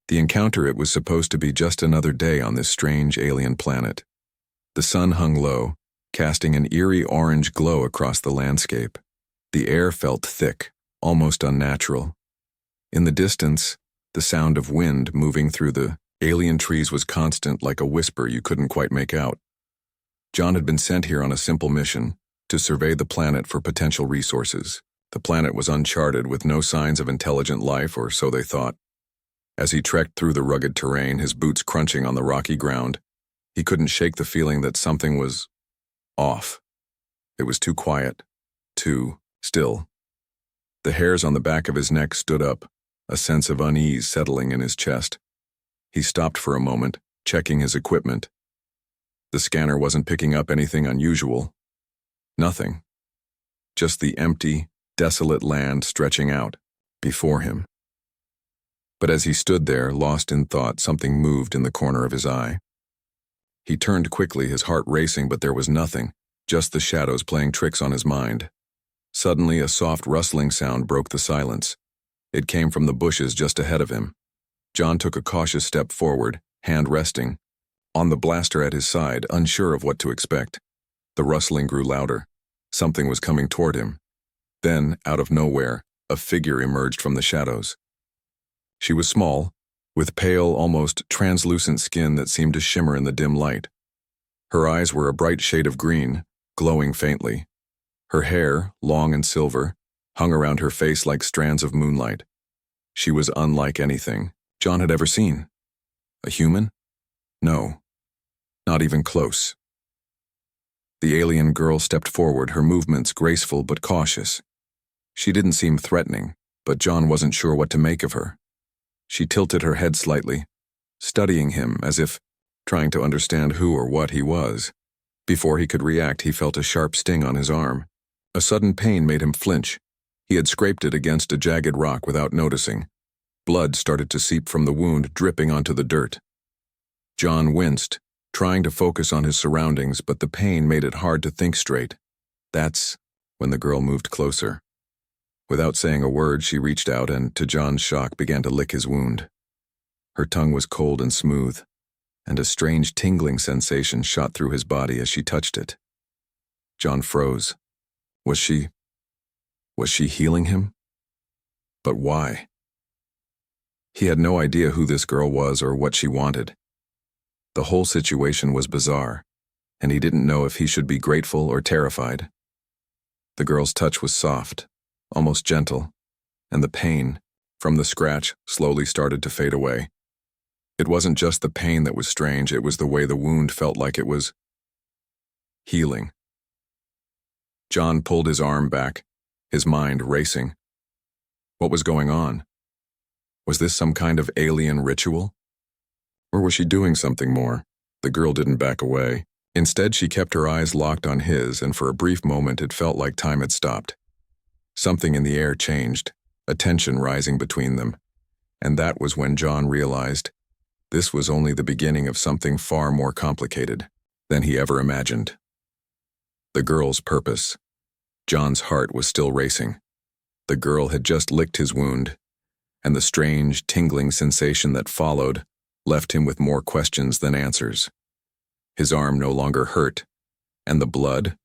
The encounter, it was supposed to be just another day on this strange alien planet. The sun hung low, casting an eerie orange glow across the landscape. The air felt thick, almost unnatural. In the distance, the sound of wind moving through the alien trees was constant, like a whisper you couldn't quite make out. John had been sent here on a simple mission, to survey the planet for potential resources. The planet was uncharted, with no signs of intelligent life, or so they thought. As he trekked through the rugged terrain, his boots crunching on the rocky ground, he couldn't shake the feeling that something was off. It was too quiet, too still. The hairs on the back of his neck stood up, a sense of unease settling in his chest. He stopped for a moment, checking his equipment. The scanner wasn't picking up anything unusual. Nothing. Just the empty, desolate land stretching out before him. But as he stood there, lost in thought, something moved in the corner of his eye. He turned quickly, his heart racing, but there was nothing, just the shadows playing tricks on his mind. Suddenly, a soft rustling sound broke the silence. It came from the bushes just ahead of him. John took a cautious step forward, hand resting on the blaster at his side, unsure of what to expect. The rustling grew louder. Something was coming toward him. Then, out of nowhere, a figure emerged from the shadows. She was small, with pale, almost translucent skin that seemed to shimmer in the dim light. Her eyes were a bright shade of green, glowing faintly. Her hair, long and silver, hung around her face like strands of moonlight. She was unlike anything John had ever seen. A human? No, not even close. The alien girl stepped forward, her movements graceful but cautious. She didn't seem threatening, but John wasn't sure what to make of her. She tilted her head slightly, studying him as if trying to understand who or what he was. Before he could react, he felt a sharp sting on his arm. A sudden pain made him flinch. He had scraped it against a jagged rock without noticing. Blood started to seep from the wound, dripping onto the dirt. John winced, trying to focus on his surroundings, but the pain made it hard to think straight. That's when the girl moved closer. Without saying a word, she reached out and, to John's shock, began to lick his wound. Her tongue was cold and smooth, and a strange tingling sensation shot through his body as she touched it. John froze. Was she healing him? But why? He had no idea who this girl was or what she wanted. The whole situation was bizarre, and he didn't know if he should be grateful or terrified. The girl's touch was soft, almost gentle, and the pain, from the scratch, slowly started to fade away. It wasn't just the pain that was strange, it was the way the wound felt like it was healing. John pulled his arm back, his mind racing. What was going on? Was this some kind of alien ritual? Or was she doing something more? The girl didn't back away. Instead, she kept her eyes locked on his, and for a brief moment it felt like time had stopped. Something in the air changed, a tension rising between them, and that was when John realized this was only the beginning of something far more complicated than he ever imagined. The girl's purpose. John's heart was still racing. The girl had just licked his wound, and the strange, tingling sensation that followed left him with more questions than answers. His arm no longer hurt, and the blood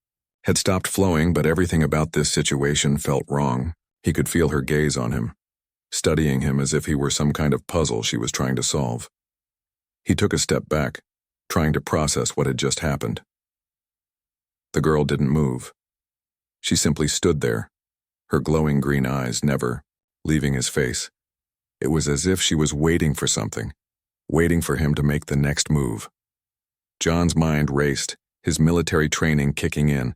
had stopped flowing, but everything about this situation felt wrong. He could feel her gaze on him, studying him as if he were some kind of puzzle she was trying to solve. He took a step back, trying to process what had just happened. The girl didn't move. She simply stood there, her glowing green eyes never leaving his face. It was as if she was waiting for something, waiting for him to make the next move. John's mind raced, his military training kicking in.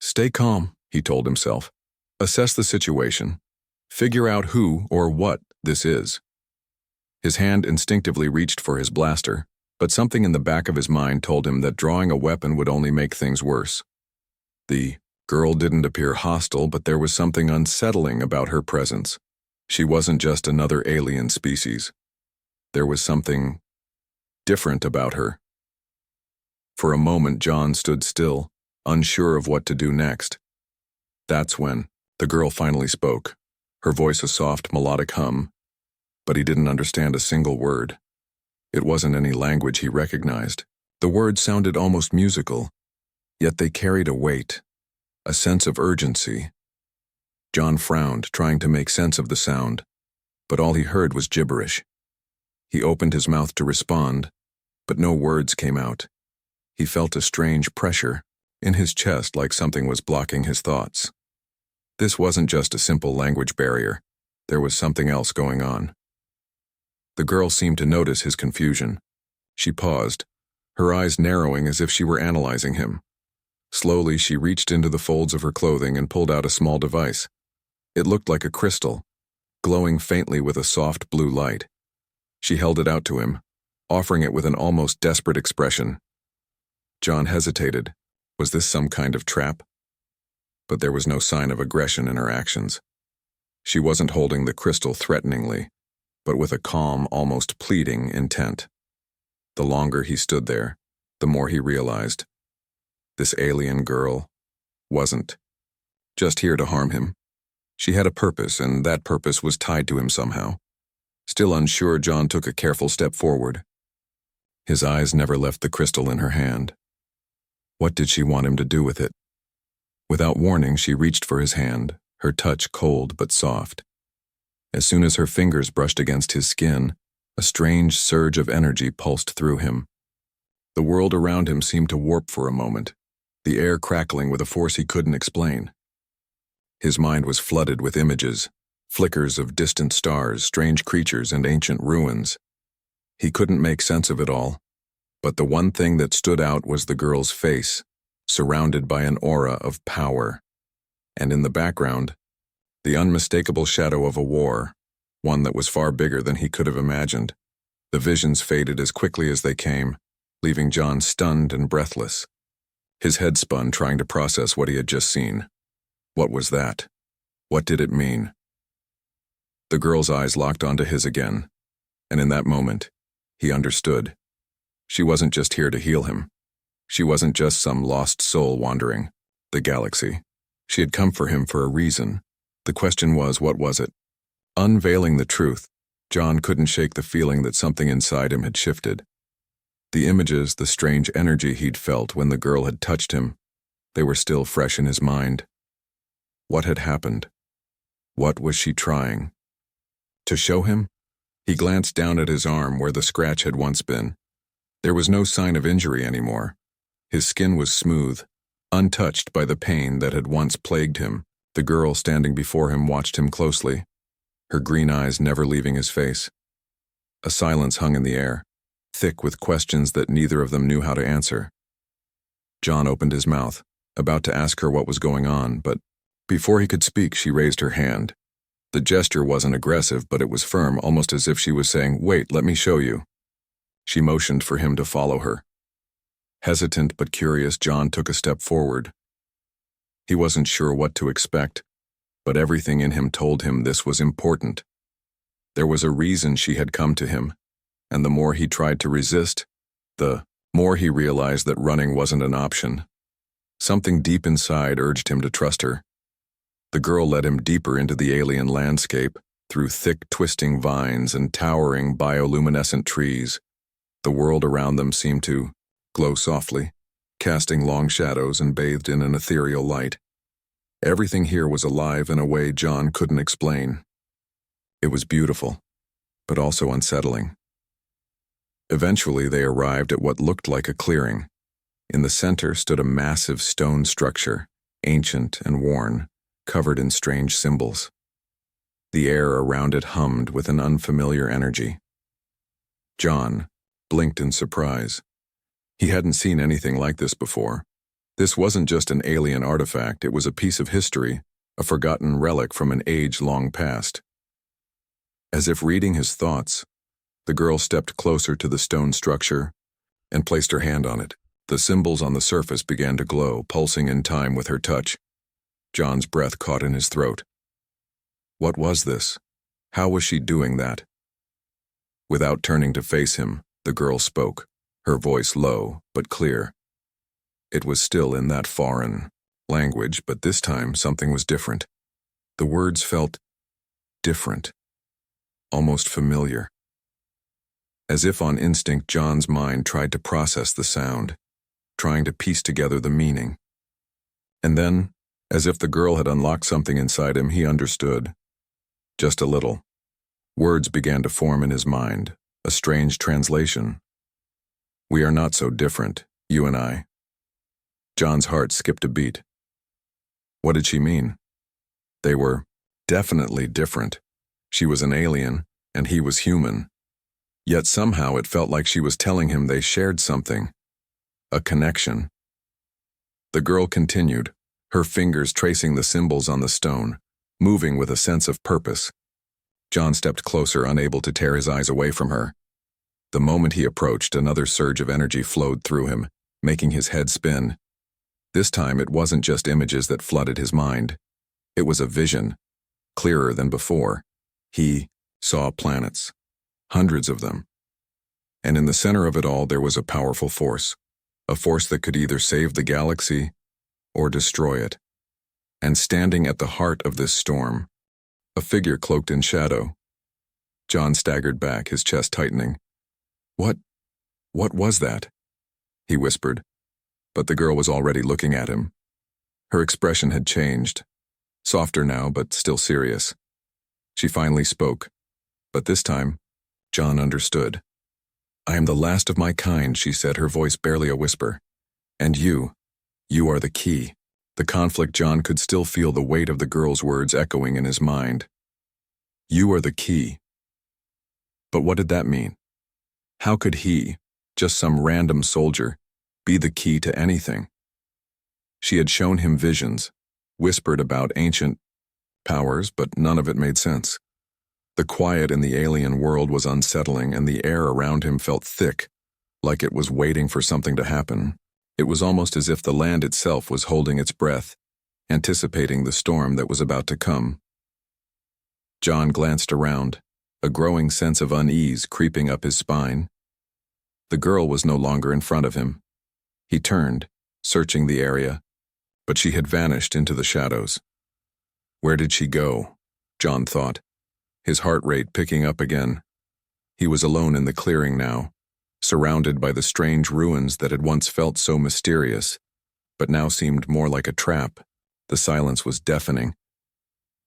Stay calm, he told himself. Assess the situation. Figure out who or what this is. His hand instinctively reached for his blaster, but something in the back of his mind told him that drawing a weapon would only make things worse. The girl didn't appear hostile, but there was something unsettling about her presence. She wasn't just another alien species. There was something different about her. For a moment, John stood still, unsure of what to do next. That's when the girl finally spoke, her voice a soft, melodic hum. but he didn't understand a single word. It wasn't any language he recognized. The words sounded almost musical, yet they carried a weight, a sense of urgency. John frowned, trying to make sense of the sound, but all he heard was gibberish. He opened his mouth to respond, but no words came out. He felt a strange pressure in his chest, like something was blocking his thoughts. This wasn't just a simple language barrier. There was something else going on. The girl seemed to notice his confusion. She paused, her eyes narrowing as if she were analyzing him. Slowly, she reached into the folds of her clothing and pulled out a small device. It looked like a crystal, glowing faintly with a soft blue light. She held it out to him, offering it with an almost desperate expression. John hesitated. Was this some kind of trap? But there was no sign of aggression in her actions. She wasn't holding the crystal threateningly, but with a calm, almost pleading intent. The longer he stood there, the more he realized. This alien girl wasn't just here to harm him. She had a purpose, and that purpose was tied to him somehow. Still unsure, John took a careful step forward. His eyes never left the crystal in her hand. What did she want him to do with it? Without warning, she reached for his hand, her touch cold but soft. As soon as her fingers brushed against his skin, a strange surge of energy pulsed through him. The world around him seemed to warp for a moment, the air crackling with a force he couldn't explain. His mind was flooded with images, flickers of distant stars, strange creatures, and ancient ruins. He couldn't make sense of it all, but the one thing that stood out was the girl's face, surrounded by an aura of power. And in the background, the unmistakable shadow of a war, one that was far bigger than he could have imagined. The visions faded as quickly as they came, leaving John stunned and breathless. His head spun, trying to process what he had just seen. What was that? What did it mean? The girl's eyes locked onto his again, and in that moment, he understood. She wasn't just here to heal him. She wasn't just some lost soul wandering the galaxy. She had come for him for a reason. The question was, what was it? Unveiling the truth, John couldn't shake the feeling that something inside him had shifted. The images, the strange energy he'd felt when the girl had touched him, they were still fresh in his mind. What had happened? What was she trying to show him? He glanced down at his arm where the scratch had once been. There was no sign of injury anymore. His skin was smooth, untouched by the pain that had once plagued him. The girl standing before him watched him closely, her green eyes never leaving his face. A silence hung in the air, thick with questions that neither of them knew how to answer. John opened his mouth, about to ask her what was going on, but before he could speak, she raised her hand. The gesture wasn't aggressive, but it was firm, almost as if she was saying, "Wait, let me show you." She motioned for him to follow her. Hesitant but curious, John took a step forward. He wasn't sure what to expect, but everything in him told him this was important. There was a reason she had come to him, and the more he tried to resist, the more he realized that running wasn't an option. Something deep inside urged him to trust her. The girl led him deeper into the alien landscape, through thick, twisting vines and towering bioluminescent trees. The world around them seemed to glow softly, casting long shadows and bathed in an ethereal light. Everything here was alive in a way John couldn't explain. It was beautiful, but also unsettling. Eventually, they arrived at what looked like a clearing. In the center stood a massive stone structure, ancient and worn, covered in strange symbols. The air around it hummed with an unfamiliar energy. John blinked in surprise. He hadn't seen anything like this before. This wasn't just an alien artifact, it was a piece of history, a forgotten relic from an age long past. As if reading his thoughts, the girl stepped closer to the stone structure and placed her hand on it. The symbols on the surface began to glow, pulsing in time with her touch. John's breath caught in his throat. What was this? How was she doing that? Without turning to face him, the girl spoke, her voice low but clear. It was still in that foreign language, but this time something was different. The words felt different. almost familiar. As if on instinct, John's mind tried to process the sound, trying to piece together the meaning. And then, as if the girl had unlocked something inside him, he understood. Just a little. Words began to form in his mind, a strange translation. We are not so different, you and I. John's heart skipped a beat. What did she mean? They were definitely different. She was an alien, and he was human. Yet somehow it felt like she was telling him they shared something. A connection. The girl continued, her fingers tracing the symbols on the stone, moving with a sense of purpose. John stepped closer, unable to tear his eyes away from her. The moment he approached, another surge of energy flowed through him, making his head spin. This time it wasn't just images that flooded his mind. It was a vision, clearer than before. He saw planets, hundreds of them. And in the center of it all there was a powerful force, a force that could either save the galaxy or destroy it. And standing at the heart of this storm, a figure cloaked in shadow. John staggered back, his chest tightening. What was that? He whispered, but the girl was already looking at him. Her expression had changed, softer now, but still serious. She finally spoke, but this time, John understood. I am the last of my kind, she said, her voice barely a whisper. And you are the key. The conflict, John could still feel the weight of the girl's words echoing in his mind. You are the key. But what did that mean? How could he, just some random soldier, be the key to anything? She had shown him visions, whispered about ancient powers, but none of it made sense. The quiet in the alien world was unsettling, and the air around him felt thick, like it was waiting for something to happen. It was almost as if the land itself was holding its breath, anticipating the storm that was about to come. John glanced around, a growing sense of unease creeping up his spine. The girl was no longer in front of him. He turned, searching the area, but she had vanished into the shadows. Where did she go? John thought, his heart rate picking up again. He was alone in the clearing now, surrounded by the strange ruins that had once felt so mysterious, but now seemed more like a trap. The silence was deafening.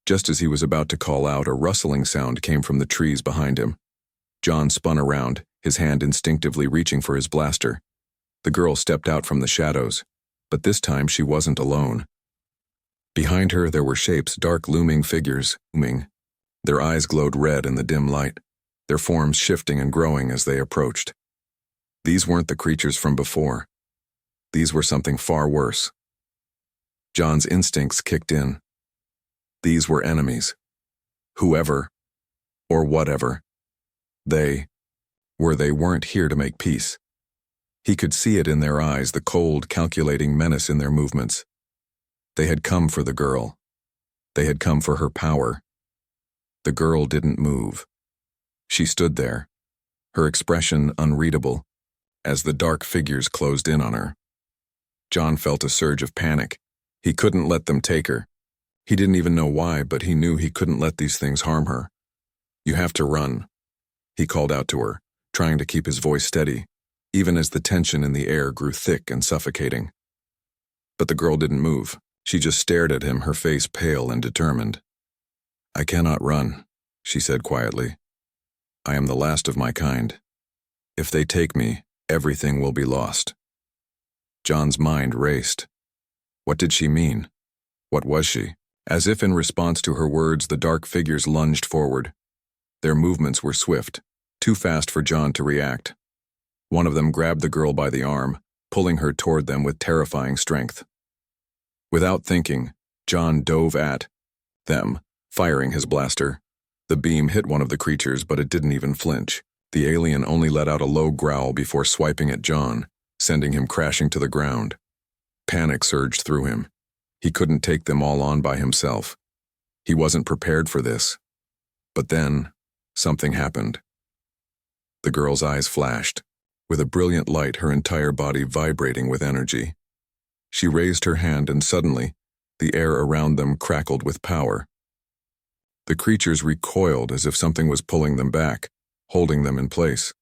Just as he was about to call out, a rustling sound came from the trees behind him. John spun around, his hand instinctively reaching for his blaster. The girl stepped out from the shadows, but this time she wasn't alone. Behind her there were shapes, dark looming figures, looming. Their eyes glowed red in the dim light, their forms shifting and growing as they approached. These weren't the creatures from before. These were something far worse. John's instincts kicked in. These were enemies. Whoever, or whatever, they weren't here to make peace. He could see it in their eyes, the cold, calculating menace in their movements. They had come for the girl. They had come for her power. The girl didn't move. She stood there, her expression unreadable, as the dark figures closed in on her. John felt a surge of panic. He couldn't let them take her. He didn't even know why, but he knew he couldn't let these things harm her. You have to run, he called out to her, trying to keep his voice steady, even as the tension in the air grew thick and suffocating. But the girl didn't move. She just stared at him, her face pale and determined. I cannot run, she said quietly. I am the last of my kind. If they take me, everything will be lost. John's mind raced. What did she mean? What was she? As if in response to her words, the dark figures lunged forward. Their movements were swift, too fast for John to react. One of them grabbed the girl by the arm, pulling her toward them with terrifying strength. Without thinking, John dove at them, firing his blaster. The beam hit one of the creatures, but it didn't even flinch. The alien only let out a low growl before swiping at John, sending him crashing to the ground. Panic surged through him. He couldn't take them all on by himself. He wasn't prepared for this. But then, something happened. The girl's eyes flashed, with a brilliant light, her entire body vibrating with energy. She raised her hand and suddenly, the air around them crackled with power. The creatures recoiled as if something was pulling them back, holding them in place.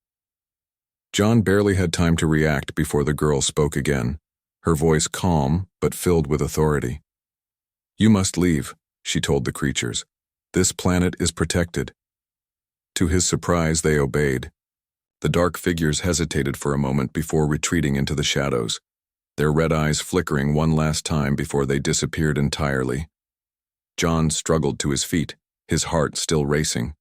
John barely had time to react before the girl spoke again, her voice calm but filled with authority. "You must leave," she told the creatures. "This planet is protected." To his surprise, they obeyed. The dark figures hesitated for a moment before retreating into the shadows, their red eyes flickering one last time before they disappeared entirely. John struggled to his feet, his heart still racing.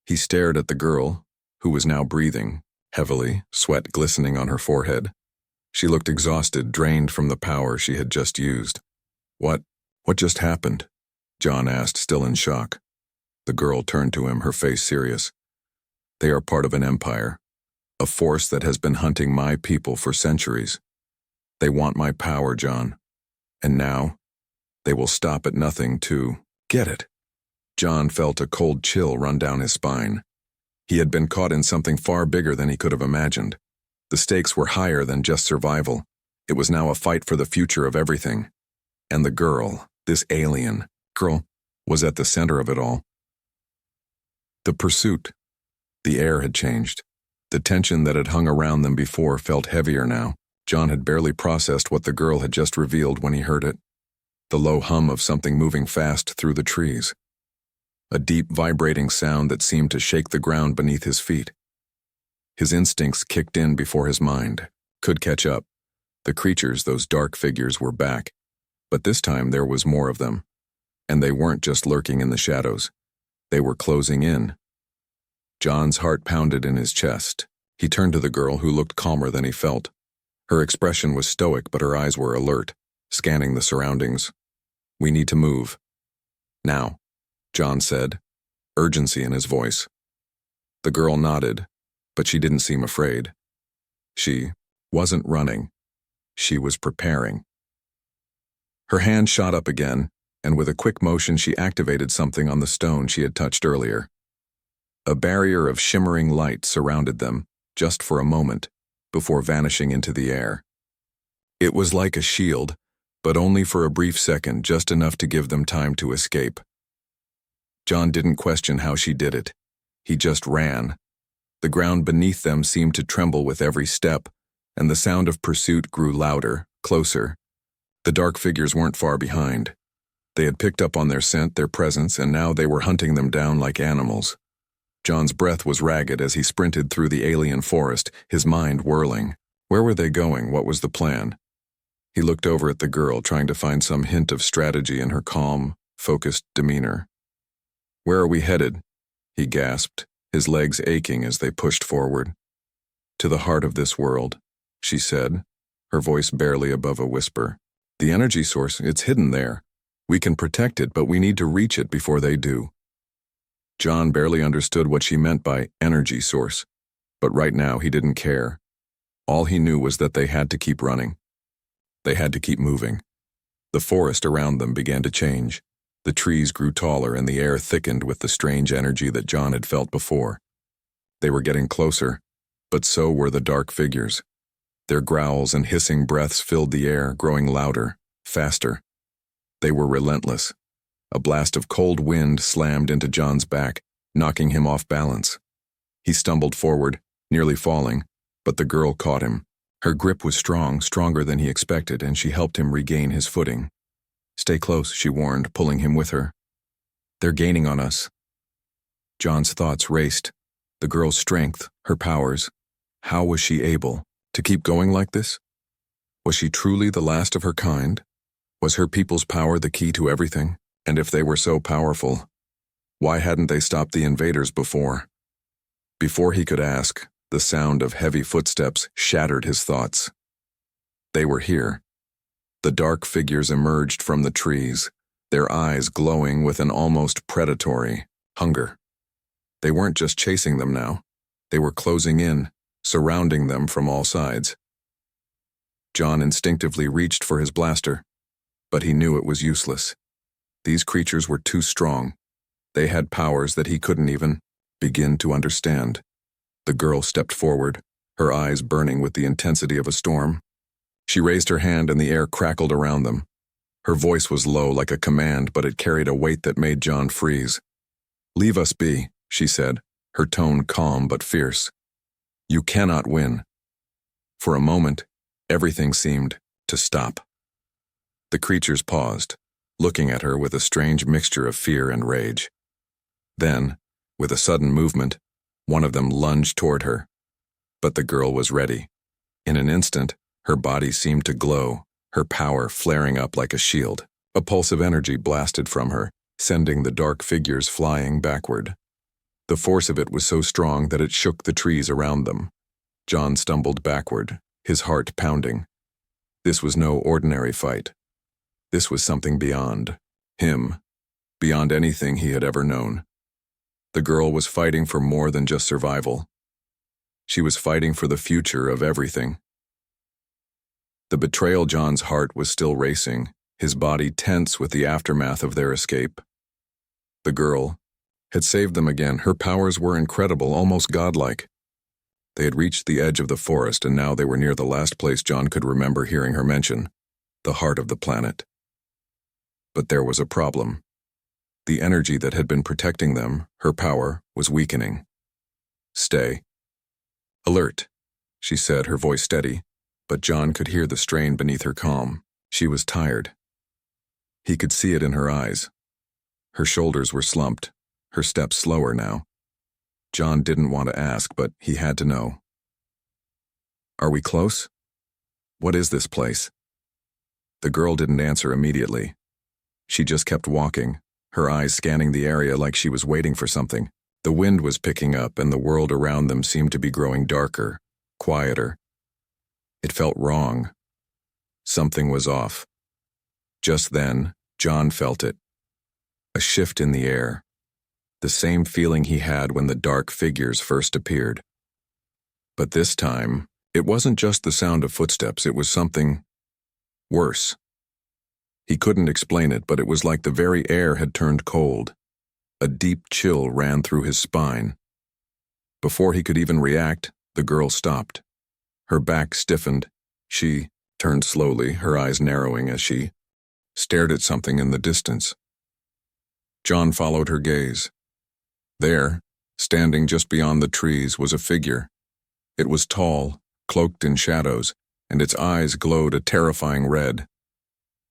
He stared at the girl, who was now breathing heavily, sweat glistening on her forehead. She looked exhausted, drained from the power she had just used. What just happened?" John asked, still in shock. The girl turned to him, her face serious. "They are part of an empire, a force that has been hunting my people for centuries. They want my power, John. And now, they will stop at nothing to get it." John felt a cold chill run down his spine. He had been caught in something far bigger than he could have imagined. The stakes were higher than just survival. It was now a fight for the future of everything. And the girl, this alien girl, was at the center of it all. The pursuit. The air had changed. The tension that had hung around them before felt heavier now. John had barely processed what the girl had just revealed when he heard it. The low hum of something moving fast through the trees. A deep, vibrating sound that seemed to shake the ground beneath his feet. His instincts kicked in before his mind could catch up. The creatures, those dark figures, were back. But this time there was more of them. And they weren't just lurking in the shadows. They were closing in. John's heart pounded in his chest. He turned to the girl, who looked calmer than he felt. Her expression was stoic, but her eyes were alert, scanning the surroundings. "We need to move. Now," John said, urgency in his voice. The girl nodded, but she didn't seem afraid. She wasn't running. She was preparing. Her hand shot up again, and with a quick motion she activated something on the stone she had touched earlier. A barrier of shimmering light surrounded them, just for a moment, before vanishing into the air. It was like a shield, but only for a brief second, just enough to give them time to escape. John didn't question how she did it. He just ran. The ground beneath them seemed to tremble with every step, and the sound of pursuit grew louder, closer. The dark figures weren't far behind. They had picked up on their scent, their presence, and now they were hunting them down like animals. John's breath was ragged as he sprinted through the alien forest, his mind whirling. Where were they going? What was the plan? He looked over at the girl, trying to find some hint of strategy in her calm, focused demeanor. "Where are we headed?" he gasped, his legs aching as they pushed forward. "To the heart of this world," she said, her voice barely above a whisper. "The energy source, it's hidden there. We can protect it, but we need to reach it before they do." John barely understood what she meant by energy source, but right now he didn't care. All he knew was that they had to keep running. They had to keep moving. The forest around them began to change. The trees grew taller and the air thickened with the strange energy that John had felt before. They were getting closer, but so were the dark figures. Their growls and hissing breaths filled the air, growing louder, faster. They were relentless. A blast of cold wind slammed into John's back, knocking him off balance. He stumbled forward, nearly falling, but the girl caught him. Her grip was strong, stronger than he expected, and she helped him regain his footing. "Stay close," she warned, pulling him with her. "They're gaining on us." John's thoughts raced. The girl's strength, her powers. How was she able to keep going like this? Was she truly the last of her kind? Was her people's power the key to everything? And if they were so powerful, why hadn't they stopped the invaders before? Before he could ask, the sound of heavy footsteps shattered his thoughts. They were here. The dark figures emerged from the trees, their eyes glowing with an almost predatory hunger. They weren't just chasing them now. They were closing in, surrounding them from all sides. John instinctively reached for his blaster, but he knew it was useless. These creatures were too strong. They had powers that he couldn't even begin to understand. The girl stepped forward, her eyes burning with the intensity of a storm. She raised her hand and the air crackled around them. Her voice was low like a command, but it carried a weight that made John freeze. "Leave us be," she said, her tone calm but fierce. "You cannot win." For a moment, everything seemed to stop. The creatures paused, looking at her with a strange mixture of fear and rage. Then, with a sudden movement, one of them lunged toward her. But the girl was ready. In an instant, her body seemed to glow, her power flaring up like a shield. A pulse of energy blasted from her, sending the dark figures flying backward. The force of it was so strong that it shook the trees around them. John stumbled backward, his heart pounding. This was no ordinary fight. This was something beyond him, beyond anything he had ever known. The girl was fighting for more than just survival. She was fighting for the future of everything. The betrayal John's heart was still racing, his body tense with the aftermath of their escape. The girl had saved them again. Her powers were incredible, almost godlike. They had reached the edge of the forest, and now they were near the last place John could remember hearing her mention, the heart of the planet. But there was a problem. The energy that had been protecting them, her power, was weakening. "Stay. Alert," she said, her voice steady, but John could hear the strain beneath her calm. She was tired. He could see it in her eyes. Her shoulders were slumped, her steps slower now. John didn't want to ask, but he had to know. "Are we close? What is this place?" The girl didn't answer immediately. She just kept walking, her eyes scanning the area like she was waiting for something. The wind was picking up, and the world around them seemed to be growing darker, quieter. It felt wrong. Something was off. Just then, John felt it. A shift in the air. The same feeling he had when the dark figures first appeared. But this time, it wasn't just the sound of footsteps, it was something worse. He couldn't explain it, but it was like the very air had turned cold. A deep chill ran through his spine. Before he could even react, the girl stopped. Her back stiffened. She turned slowly, her eyes narrowing as she stared at something in the distance. John followed her gaze. There, standing just beyond the trees, was a figure. It was tall, cloaked in shadows, and its eyes glowed a terrifying red.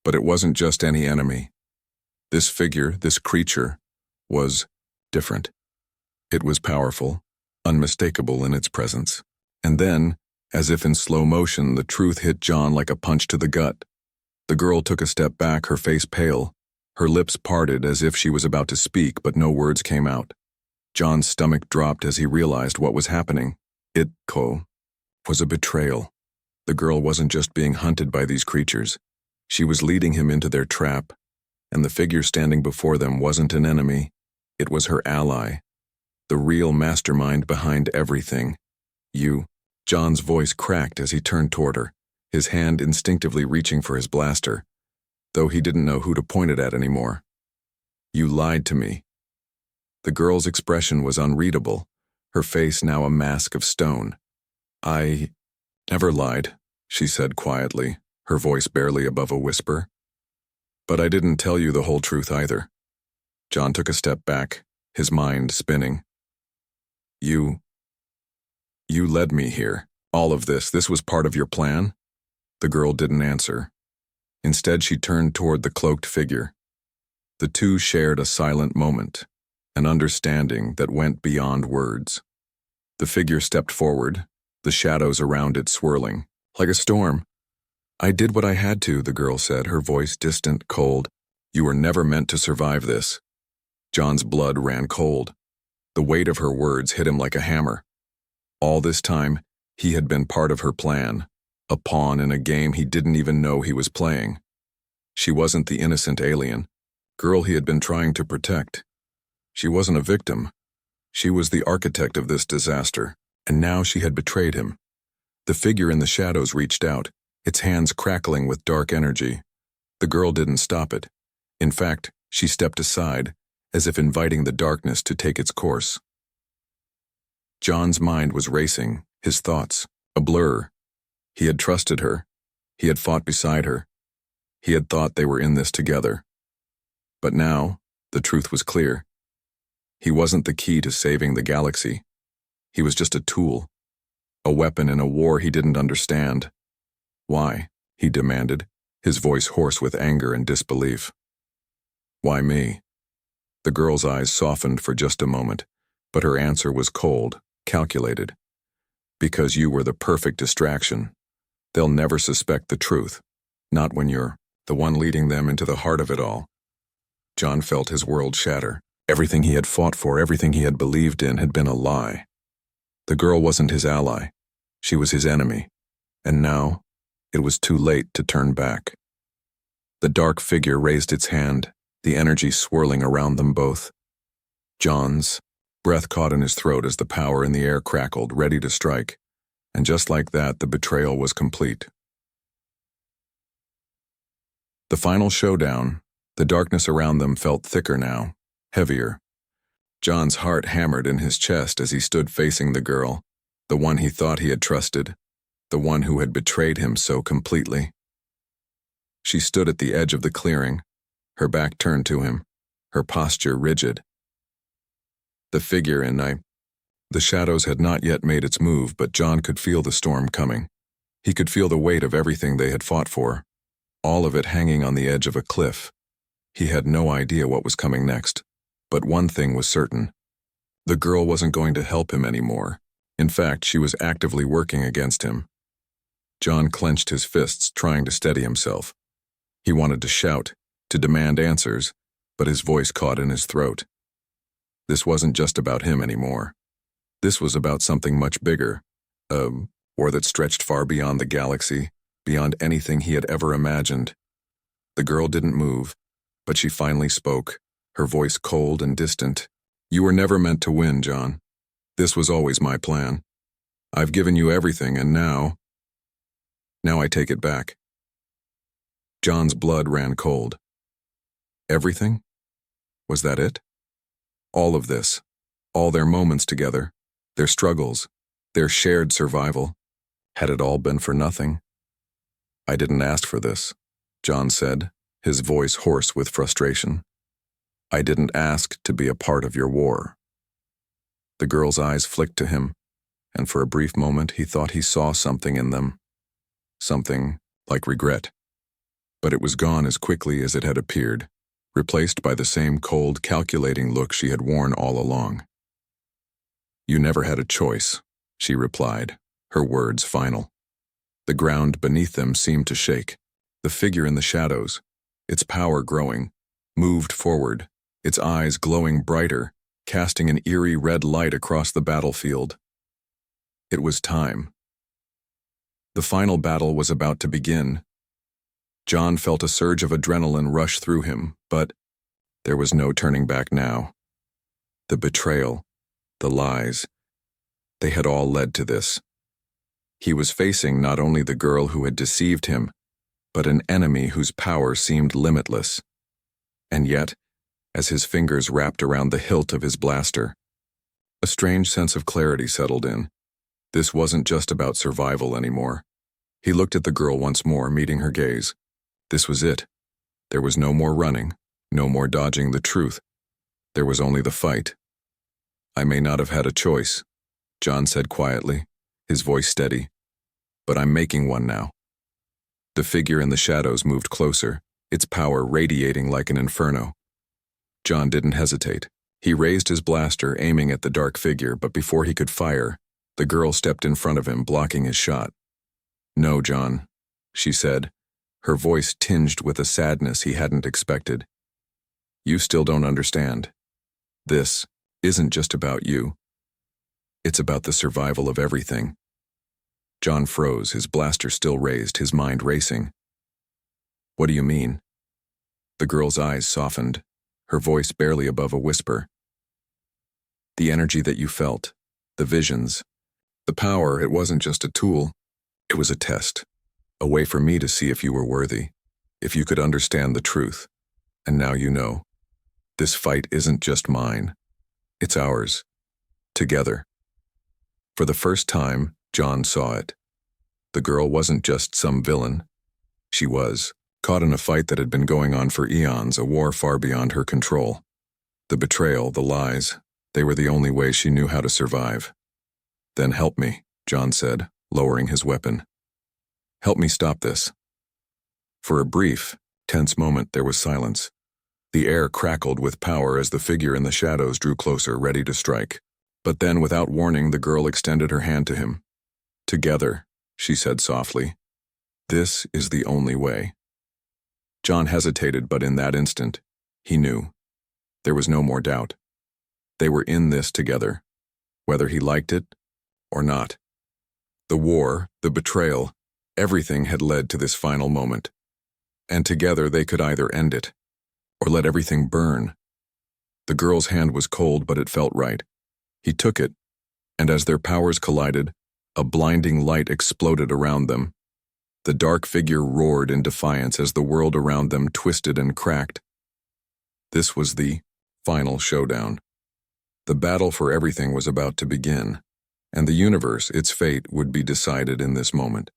But it wasn't just any enemy. This figure, this creature, was different. It was powerful, unmistakable in its presence. And then, as if in slow motion, the truth hit John like a punch to the gut. The girl took a step back, her face pale. Her lips parted as if she was about to speak, but no words came out. John's stomach dropped as he realized what was happening. It was a betrayal. The girl wasn't just being hunted by these creatures. She was leading him into their trap, and the figure standing before them wasn't an enemy. It was her ally, the real mastermind behind everything. "You." John's voice cracked as he turned toward her, his hand instinctively reaching for his blaster, though he didn't know who to point it at anymore. "You lied to me." The girl's expression was unreadable, her face now a mask of stone. "I never lied," she said quietly, her voice barely above a whisper. "But I didn't tell you the whole truth either." John took a step back, his mind spinning. You led me here. All of this was part of your plan?" The girl didn't answer. Instead, she turned toward the cloaked figure. The two shared a silent moment, an understanding that went beyond words. The figure stepped forward, the shadows around it swirling, like a storm. "I did what I had to," the girl said, her voice distant, cold. "You were never meant to survive this." John's blood ran cold. The weight of her words hit him like a hammer. All this time, he had been part of her plan, a pawn in a game he didn't even know he was playing. She wasn't the innocent alien, girl he had been trying to protect. She wasn't a victim. She was the architect of this disaster, and now she had betrayed him. The figure in the shadows reached out, its hands crackling with dark energy. The girl didn't stop it. In fact, she stepped aside, as if inviting the darkness to take its course. John's mind was racing, his thoughts a blur. He had trusted her. He had fought beside her. He had thought they were in this together. But now, the truth was clear. He wasn't the key to saving the galaxy. He was just a tool, a weapon in a war he didn't understand. Why? He demanded, his voice hoarse with anger and disbelief. Why me? The girl's eyes softened for just a moment, but her answer was cold, calculated. Because you were the perfect distraction. They'll never suspect the truth, not when you're the one leading them into the heart of it all. John felt his world shatter. Everything he had fought for, everything he had believed in, had been a lie. The girl wasn't his ally. She was his enemy. And now, it was too late to turn back. The dark figure raised its hand, the energy swirling around them both. John's breath caught in his throat as the power in the air crackled, ready to strike. And just like that, the betrayal was complete. The final showdown, the darkness around them felt thicker now, heavier. John's heart hammered in his chest as he stood facing the girl, the one he thought he had trusted, the one who had betrayed him so completely. She stood at the edge of the clearing, her back turned to him, her posture rigid. The figure in the shadows had not yet made its move, but John could feel the storm coming. He could feel the weight of everything they had fought for, all of it hanging on the edge of a cliff. He had no idea what was coming next, but one thing was certain. The girl wasn't going to help him anymore. In fact, she was actively working against him. John clenched his fists, trying to steady himself. He wanted to shout, to demand answers, but his voice caught in his throat. This wasn't just about him anymore. This was about something much bigger, a war that stretched far beyond the galaxy, beyond anything he had ever imagined. The girl didn't move, but she finally spoke, her voice cold and distant. You were never meant to win, John. This was always my plan. I've given you everything, and now I take it back. John's blood ran cold. Everything? Was that it? All of this, all their moments together, their struggles, their shared survival, had it all been for nothing? I didn't ask for this, John said, his voice hoarse with frustration. I didn't ask to be a part of your war. The girl's eyes flicked to him, and for a brief moment he thought he saw something in them. Something like regret. But it was gone as quickly as it had appeared, replaced by the same cold, calculating look she had worn all along. You never had a choice, she replied, her words final. The ground beneath them seemed to shake. The figure in the shadows, its power growing, moved forward, its eyes glowing brighter, casting an eerie red light across the battlefield. It was time. The final battle was about to begin. John felt a surge of adrenaline rush through him, but there was no turning back now. The betrayal, the lies, they had all led to this. He was facing not only the girl who had deceived him, but an enemy whose power seemed limitless. And yet, as his fingers wrapped around the hilt of his blaster, a strange sense of clarity settled in. This wasn't just about survival anymore. He looked at the girl once more, meeting her gaze. This was it. There was no more running, no more dodging the truth. There was only the fight. I may not have had a choice, John said quietly, his voice steady, but I'm making one now. The figure in the shadows moved closer, its power radiating like an inferno. John didn't hesitate. He raised his blaster, aiming at the dark figure, but before he could fire, the girl stepped in front of him, blocking his shot. No, John, she said, her voice tinged with a sadness he hadn't expected. You still don't understand. This isn't just about you. It's about the survival of everything. John froze, his blaster still raised, his mind racing. What do you mean? The girl's eyes softened, her voice barely above a whisper. The energy that you felt, the visions, the power, it wasn't just a tool. It was a test, a way for me to see if you were worthy, if you could understand the truth. And now you know. This fight isn't just mine. It's ours. Together. For the first time, John saw it. The girl wasn't just some villain. She was, caught in a fight that had been going on for eons, a war far beyond her control. The betrayal, the lies, They were the only way she knew how to survive. "Then help me," John said, lowering his weapon. "Help me stop this." For a brief, tense moment there was silence. The air crackled with power as the figure in the shadows drew closer, ready to strike. But then, without warning, the girl extended her hand to him. "Together," she said softly. "This is the only way." John hesitated, but in that instant, he knew. There was no more doubt. They were in this together, whether he liked it or not. The war, the betrayal, everything had led to this final moment. And together they could either end it, or let everything burn. The girl's hand was cold, but it felt right. He took it, and as their powers collided, a blinding light exploded around them. The dark figure roared in defiance as the world around them twisted and cracked. This was the final showdown. The battle for everything was about to begin, and the universe, its fate, would be decided in this moment.